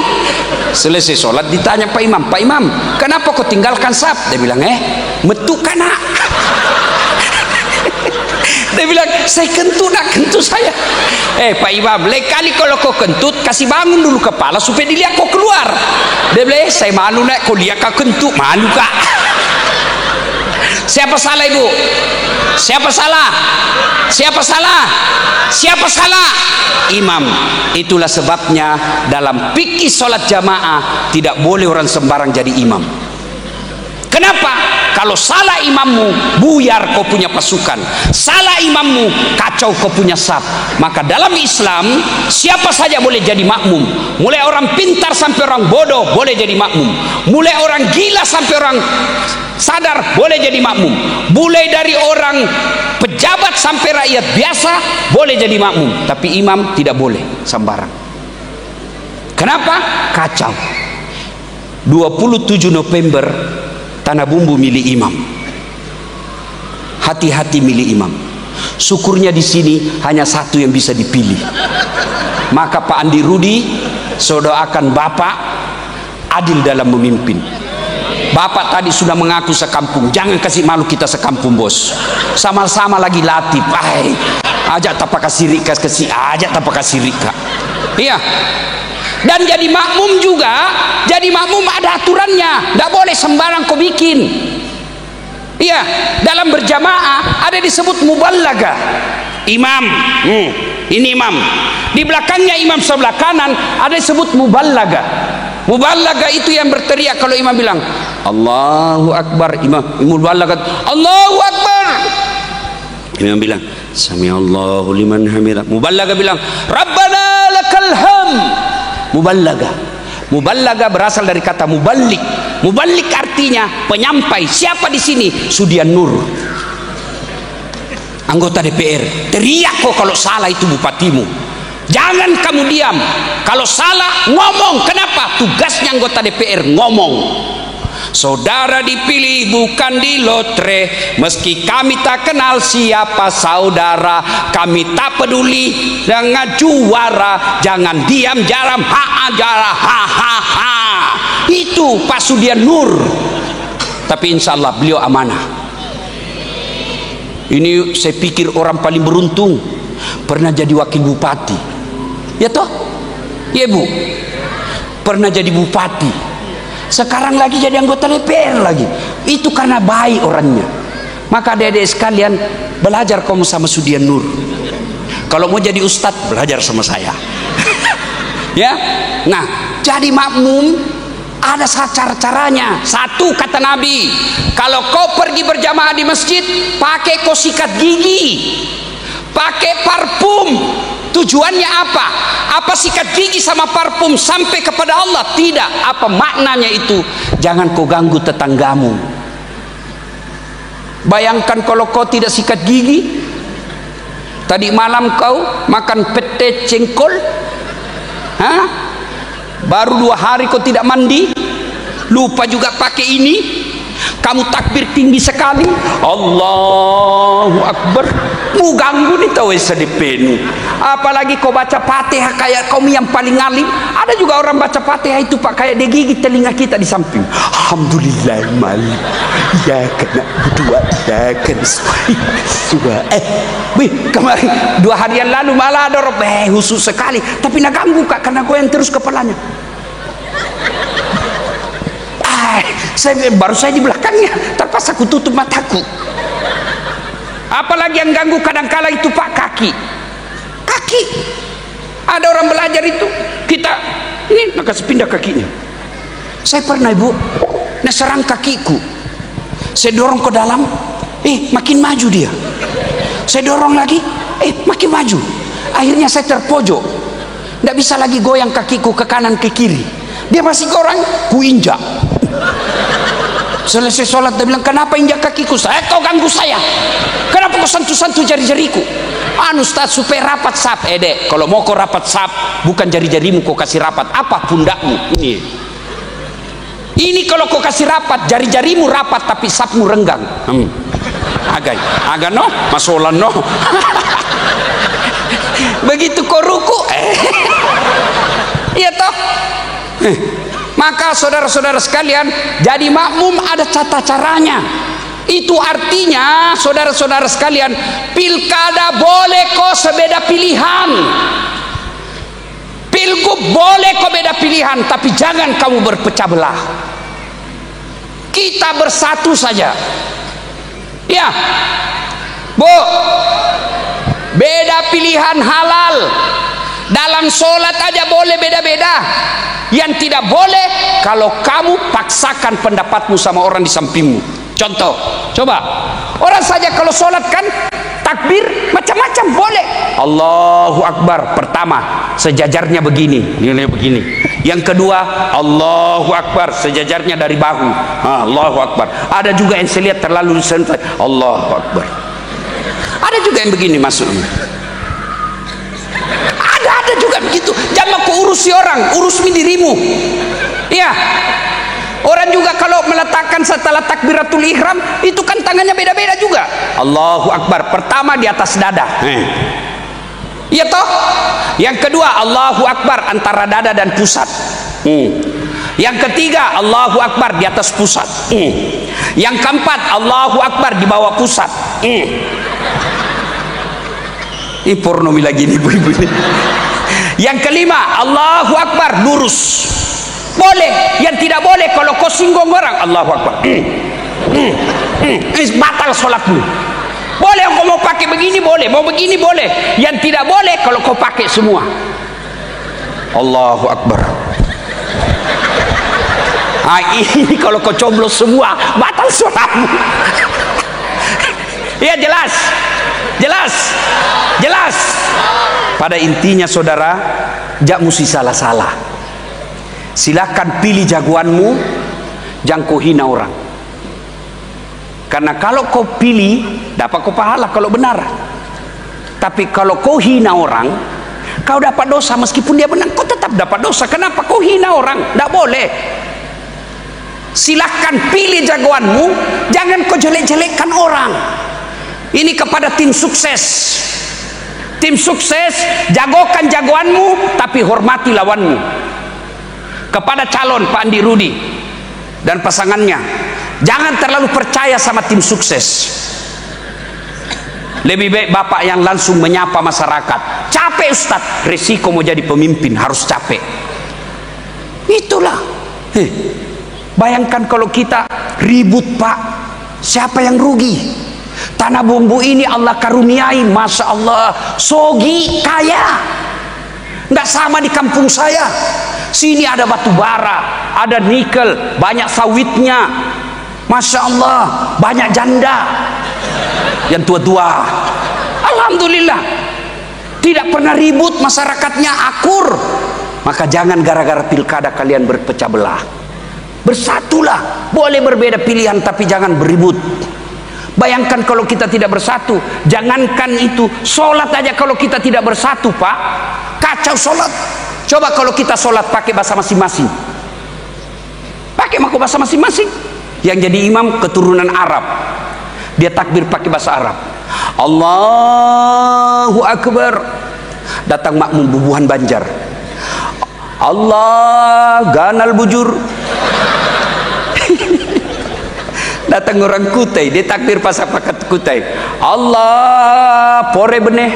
Selesai sholat ditanya Pak Imam, Pak Imam, kenapa kau tinggalkan saf? Dia bilang, metu kana. Dia bilang, saya kentut nak kentut saya. Pak Imam, lain kali kalau kau kentut, kasih bangun dulu kepala supaya dilihat kau keluar. Dia bilang, saya malu nak, kau lihat kau kentut, malu kak. Siapa salah ibu? Siapa salah? Siapa salah? Siapa salah? Imam. Itulah sebabnya dalam fikih sholat jamaah tidak boleh orang sembarang jadi imam. Kenapa? Kalau salah imammu, buyar kau punya pasukan. Salah imammu, kacau kau punya saf. Maka dalam Islam, siapa saja boleh jadi makmum. Mulai orang pintar sampai orang bodoh boleh jadi makmum. Mulai orang gila sampai orang sadar boleh jadi makmum. Mulai dari orang pejabat sampai rakyat biasa boleh jadi makmum. Tapi imam tidak boleh sembarang. Kenapa? Kacau. 27 November Tanah Bumbu milik imam. Hati-hati milik imam. Syukurnya di sini hanya satu yang bisa dipilih. Maka Pak Andi Rudi, saya doakan Bapak adil dalam memimpin. Bapak tadi sudah mengaku sekampung, jangan kasih malu kita sekampung bos. Sama-sama lagi latih. Ajak tapak kasih rikas kasih, ajak tapak kasih rika. Iya. Dan jadi makmum juga, jadi makmum ada aturannya, tidak boleh sembarang kau bikin. Iya, dalam berjamaah ada disebut muballaga. Imam, ini imam. Di belakangnya imam sebelah kanan ada disebut muballaga. Muballaga itu yang berteriak kalau imam bilang Allahu Akbar, imam muballaga Allahu Akbar. Imam bilang Sami Allahu liman hamidah. Muballaga bilang Rabbana lakal hamd. Muballaga. Muballaga berasal dari kata muballik. Muballik artinya penyampai. Siapa di sini? Sudian Nur, anggota DPR. Teriak kok kalau salah itu bupatimu. Jangan kamu diam. Kalau salah ngomong. Kenapa? Tugasnya anggota DPR ngomong. Saudara dipilih bukan di lotre. Meski kami tak kenal siapa saudara, kami tak peduli dengan juara. Jangan diam jaram ha-ha-jara ha-ha-ha. Itu Pak Sudian Nur. Tapi insya Allah beliau amanah. Ini saya pikir orang paling beruntung, pernah jadi wakil bupati. Ya toh? Ya bu, pernah jadi bupati. Sekarang lagi jadi anggota DPR lagi. Itu karena baik orangnya. Maka adik-adik sekalian, belajar kamu sama Sudian Nur. Kalau mau jadi ustadz, belajar sama saya. Ya. Nah, jadi makmum ada cara-caranya. Satu kata Nabi, kalau kau pergi berjamaah di masjid, pakai kau sikat gigi, pakai parfum. Tujuannya apa? Apa sikat gigi sama parfum sampai kepada Allah? Tidak. Apa maknanya itu? Jangan kau ganggu tetanggamu. Bayangkan kalau kau tidak sikat gigi, tadi malam kau makan pete cengkol, baru 2 hari kau tidak mandi, lupa juga pakai ini, kamu takbir tinggi sekali, Allahu Akbar, mu ganggu nih tahu sedepenu. Apalagi kau baca Fatihah kayak kaum yang paling alim. Ada juga orang baca Fatihah itu Pak kayak dia gigit telinga kita di samping. Alhamdulillah mali. Ya kena berdua, ya kena sudah. Kemarin 2 hari yang lalu malah ada orang khusus sekali, tapi nak ganggu Kak karena goyang terus kepalanya. Baru saya di belakangnya, terpaksa aku tutup mataku. Apalagi yang ganggu kadang-kala itu Pak kaki. Ada orang belajar itu, kita ini nak kasih pindah kakinya. Saya pernah ibu, nak serang kakiku, saya dorong ke dalam, makin maju dia. Saya dorong lagi, makin maju. Akhirnya saya terpojok, tidak bisa lagi goyang kakiku ke kanan ke kiri. Dia masih goreng, ku injak. Selesai sholat dia bilang, kenapa injak kakiku? Kau ganggu saya. Kenapa kau sentuh-sentuh jari-jariku? Ustaz supaya rapat sap. Dek, kalau mau kau rapat sap, bukan jari-jarimu kau kasih rapat, apa pundakmu. Ini kalau kau kasih rapat, jari-jarimu rapat tapi sapmu renggang. Agak no, masolan no. Begitu kau ruku, Maka saudara-saudara sekalian, jadi makmum ada tata caranya. Itu artinya saudara-saudara sekalian, pilkada boleh kok sebeda pilihan, pilgub boleh kok beda pilihan, tapi jangan kamu berpecah belah. Kita bersatu saja. Ya, Bu, beda pilihan halal. Dalam sholat aja boleh beda-beda. Yang tidak boleh kalau kamu paksakan pendapatmu sama orang di sampingmu. Contoh, coba orang saja kalau sholat kan takbir macam-macam boleh. Allahu Akbar pertama sejajarnya begini, nilai begini. Yang kedua Allahu Akbar sejajarnya dari bahu. Allahu Akbar. Ada juga yang saya lihat terlalu santai. Allahu Akbar. Ada juga yang begini masuknya. Ada juga begitu. Jangan kau urusi orang, urusmi dirimu. Ya. Orang juga kalau meletakkan setelah takbiratul ihram itu kan tangannya beda-beda juga. Allahu Akbar pertama di atas dada. Iya toh? Yang kedua Allahu Akbar antara dada dan pusat. Yang ketiga Allahu Akbar di atas pusat. Yang keempat Allahu Akbar di bawah pusat. Ini pornomi lagi nih ibu-ibu ini. Yang kelima Allahu Akbar lurus. Boleh. Yang tidak boleh kalau kau singgung orang Allahu Akbar. Batal sholatmu. Boleh kau mau pakai begini boleh, mau begini boleh. Yang tidak boleh kalau kau pakai semua. Allahu Akbar. Ini kalau kau coblos semua batal sholatmu. Ya jelas. Jelas. Pada intinya saudara, jangan mesti salah-salah. Silakan pilih jagoanmu, jangan kau hina orang. Karena kalau kau pilih, dapat kau pahala kalau benar. Tapi kalau kau hina orang, kau dapat dosa meskipun dia benar, kau tetap dapat dosa. Kenapa kau hina orang? Tidak boleh. Silakan pilih jagoanmu, jangan kau jelek-jelekkan orang. Ini kepada tim sukses. Tim sukses, jagokan jagoanmu tapi hormati lawanmu. Kepada calon Pak Andi Rudi dan pasangannya, jangan terlalu percaya sama tim sukses. Lebih baik bapak yang langsung menyapa masyarakat. Capek Ustadz, resiko mau jadi pemimpin harus capek. Itulah. Bayangkan kalau kita ribut Pak, siapa yang rugi? Tanah Bumbu ini Allah karuniai, Masya Allah, sogi kaya. Nggak sama di kampung saya. Sini ada batu bara, ada nikel, banyak sawitnya. Masya Allah, banyak janda yang tua-tua. Alhamdulillah. Tidak pernah ribut, masyarakatnya akur. Maka jangan gara-gara pilkada kalian berpecah belah. Bersatulah. Boleh berbeda pilihan tapi jangan beribut. Bayangkan kalau kita tidak bersatu, jangankan itu, sholat aja kalau kita tidak bersatu Pak, kacau sholat. Coba kalau kita sholat pakai bahasa masing-masing, pakai bahasa masing-masing. Yang jadi imam keturunan Arab, dia takbir pakai bahasa Arab, Allahu Akbar. Datang makmum Bubuhan Banjar, Allah ganal bujur. Datang orang Kutai, dia takbir pasal pakat Kutai, Allah pore beneh.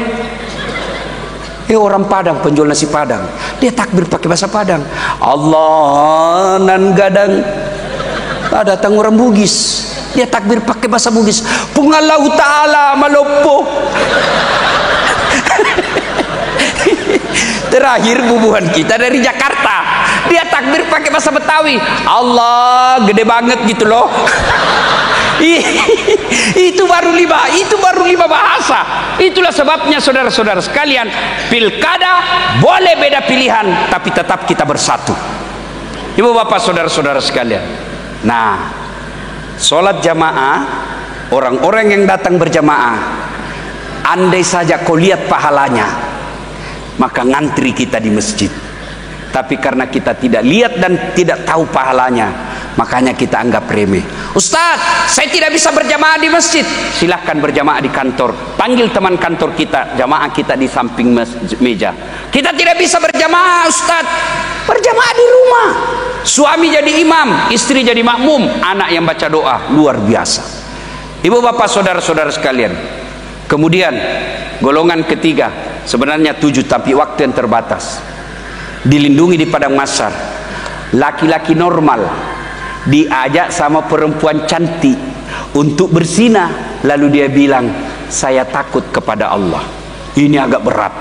Orang Padang, penjual nasi Padang, dia takbir pakai bahasa Padang, Allah nan gadang. Datang orang Bugis, dia takbir pakai bahasa Bugis, Pungallahu ta'ala malopo. Terakhir Bubuhan kita dari Jakarta, dia takbir pakai bahasa Betawi, Allah gede banget gitu loh. Itu baru lima bahasa. Itulah sebabnya saudara-saudara sekalian, pilkada boleh beda pilihan tapi tetap kita bersatu. Ibu bapak saudara-saudara sekalian, nah sholat jamaah, orang-orang yang datang berjamaah, andai saja kau lihat pahalanya, maka ngantri kita di masjid. Tapi karena kita tidak lihat dan tidak tahu pahalanya, makanya kita anggap remeh. Ustadz, saya tidak bisa berjamaah di masjid. Silahkan berjamaah di kantor. Panggil teman kantor kita, jamaah kita di samping meja. Kita tidak bisa berjamaah Ustadz, berjamaah di rumah. Suami jadi imam, istri jadi makmum, anak yang baca doa. Luar biasa. Ibu bapak saudara-saudara sekalian. Kemudian golongan ketiga, sebenarnya 7 tapi waktu yang terbatas. Dilindungi di padang mahsyar. Laki-laki normal diajak sama perempuan cantik untuk berzina, lalu dia bilang, saya takut kepada Allah. Ini agak berat.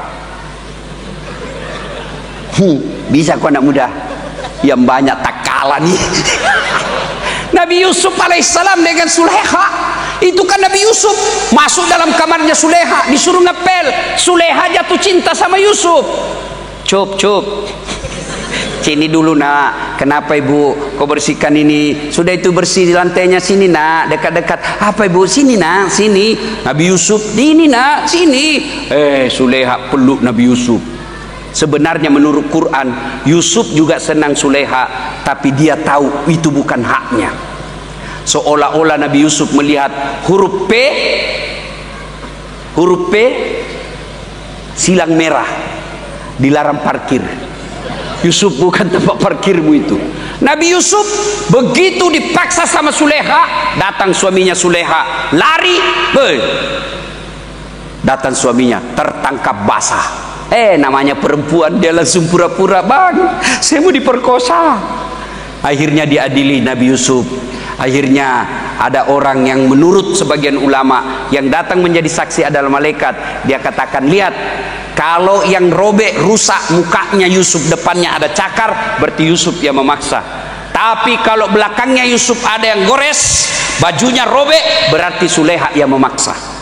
Bisa kok anak muda yang banyak tak kalah nih. Nabi Yusuf alaihissalam dengan Sulaiha, itu kan Nabi Yusuf masuk dalam kamarnya Sulaiha, disuruh ngepel. Sulaiha jatuh cinta sama Yusuf. Cup sini dulu nak, kenapa ibu kau bersihkan ini? Sudah itu bersih di lantainya, sini nak, dekat-dekat. Apa ibu? Sini nak, sini. Nabi Yusuf, ini nak, sini. Sulaiha peluk Nabi Yusuf. Sebenarnya menurut Quran, Yusuf juga senang Sulaiha, tapi dia tahu itu bukan haknya. Seolah-olah Nabi Yusuf melihat huruf P silang merah, dilarang parkir. Yusuf bukan tempat parkirmu itu. Nabi Yusuf begitu dipaksa sama Sulaiha, datang suaminya Sulaiha, lari, datang suaminya tertangkap basah. Namanya perempuan, dia langsung pura-pura, bang, saya mau diperkosa. Akhirnya diadili Nabi Yusuf. Akhirnya ada orang yang menurut sebagian ulama yang datang menjadi saksi adalah malaikat. Dia katakan, lihat, kalau yang robek rusak mukanya Yusuf, depannya ada cakar, berarti Yusuf yang memaksa. Tapi kalau belakangnya Yusuf ada yang gores, bajunya robek, berarti Sulaiha yang memaksa.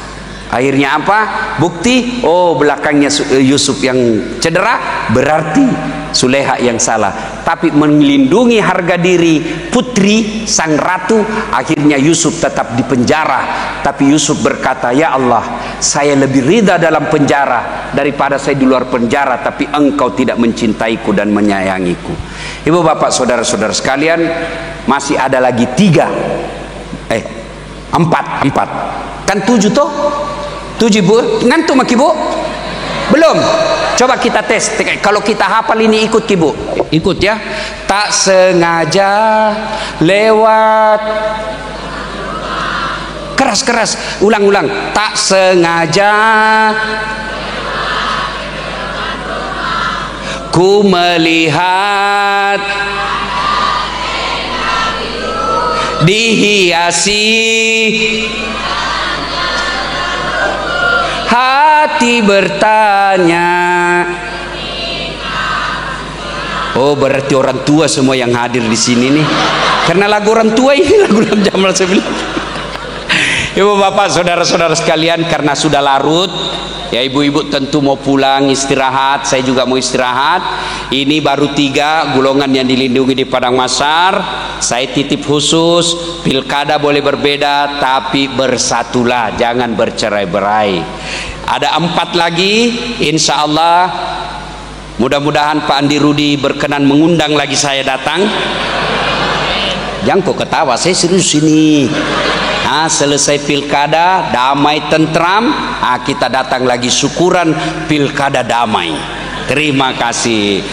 Akhirnya apa? Bukti, belakangnya Yusuf yang cedera, berarti Sulaiha yang salah. Tapi melindungi harga diri putri sang ratu, akhirnya Yusuf tetap di penjara. Tapi Yusuf berkata, ya Allah, saya lebih ridha dalam penjara daripada saya di luar penjara, tapi engkau tidak mencintaiku dan menyayangiku. Ibu bapak saudara-saudara sekalian, masih ada lagi 4 kan 7 toh? 7 bu, ngantuk mak ibu? Belum? Coba kita tes. Kalau kita hafal ini ikut ibu, ikut ya. Tak sengaja lewat. Keras, ulang. Tak sengaja ku melihat dihiasi hati bertanya. Berarti orang tua semua yang hadir di sini nih, karena lagu orang tua ini lagu Jamal saya bilang. Ibu bapak saudara-saudara sekalian, karena sudah larut ya, ibu-ibu tentu mau pulang istirahat, saya juga mau istirahat. Ini baru 3 golongan yang dilindungi di padang mahsyar. Saya titip khusus, pilkada boleh berbeda tapi bersatulah, jangan bercerai-berai. Ada 4 lagi, insya Allah. Mudah-mudahan Pak Andi Rudi berkenan mengundang lagi saya datang. Jangan kok ketawa, saya serius ini. Selesai pilkada damai tentram, kita datang lagi syukuran pilkada damai. Terima kasih.